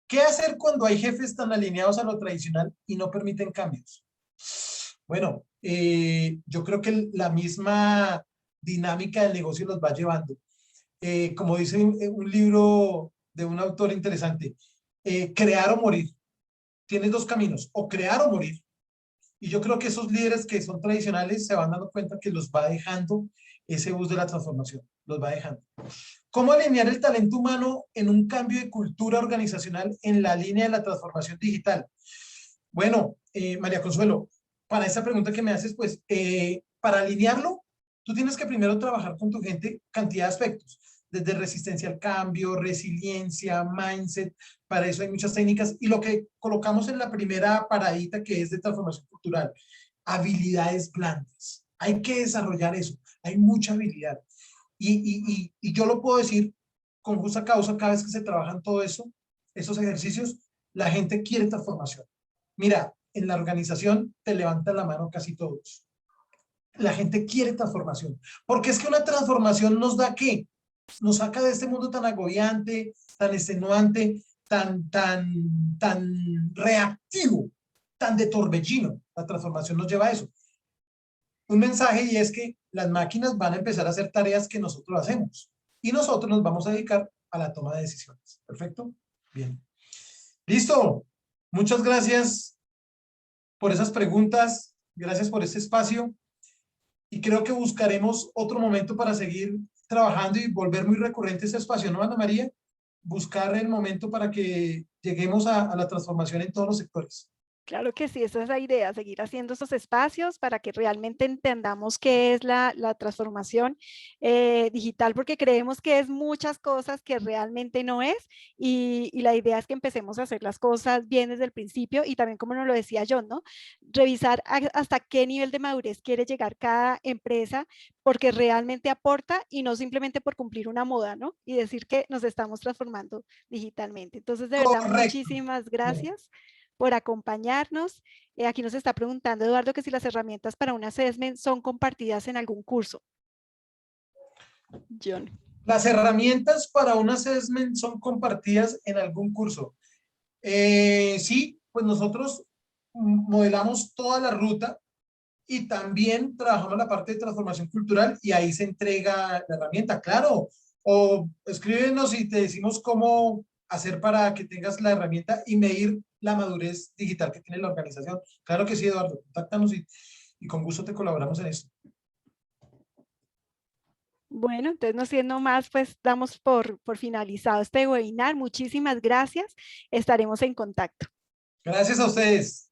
¿Qué hacer cuando hay jefes tan alineados a lo tradicional y no permiten cambios? Bueno, yo creo que la misma dinámica del negocio los va llevando. Como dice un libro de un autor interesante, crear o morir. Tienes dos caminos, o crear o morir. Y yo creo que esos líderes que son tradicionales se van dando cuenta que los va dejando ese bus de la transformación, los va dejando. ¿Cómo alinear el talento humano en un cambio de cultura organizacional en la línea de la transformación digital? Bueno, María Consuelo, para esa pregunta que me haces, pues, para alinearlo, tú tienes que primero trabajar con tu gente cantidad de aspectos, desde resistencia al cambio, resiliencia, mindset, para eso hay muchas técnicas, y lo que colocamos en la primera paradita que es de transformación cultural, habilidades blandas. Hay que desarrollar eso, hay mucha habilidad. Y yo lo puedo decir con justa causa, cada vez que se trabajan todo eso, esos ejercicios, la gente quiere transformación. Mira, en la organización te levantan la mano casi todos. La gente quiere transformación, porque es que una transformación nos da ¿qué? Nos saca de este mundo tan agobiante, tan extenuante, tan reactivo, tan de torbellino. La transformación nos lleva a eso. Un mensaje y es que las máquinas van a empezar a hacer tareas que nosotros hacemos y nosotros nos vamos a dedicar a la toma de decisiones. ¿Perfecto? Bien. Listo. Muchas gracias por esas preguntas. Gracias por este espacio. Y creo que buscaremos otro momento para seguir trabajando y volver muy recurrente este espacio, ¿no, Ana María? Buscar el momento para que lleguemos a la transformación en todos los sectores.
Claro que sí, esa es la idea, seguir haciendo estos espacios para que realmente entendamos qué es la transformación digital, porque creemos que es muchas cosas que realmente no es, y la idea es que empecemos a hacer las cosas bien desde el principio, y también como nos lo decía John, ¿no? Revisar hasta qué nivel de madurez quiere llegar cada empresa, porque realmente aporta y no simplemente por cumplir una moda, ¿no? Y decir que nos estamos transformando digitalmente. Entonces, de verdad,
Correcto.
muchísimas gracias por acompañarnos. Aquí nos está preguntando Eduardo que si las herramientas para un assessment son compartidas en algún curso. John.
Las herramientas para un assessment son compartidas en algún curso. Sí, pues nosotros modelamos toda la ruta y también trabajamos la parte de transformación cultural y ahí se entrega la herramienta, claro. O escríbenos y te decimos cómo hacer para que tengas la herramienta y medir la madurez digital que tiene la organización. Claro que sí, Eduardo, contáctanos y con gusto te colaboramos en eso.
Bueno, entonces no siendo más, pues damos por finalizado este webinar. Muchísimas gracias. Estaremos en contacto.
Gracias a ustedes.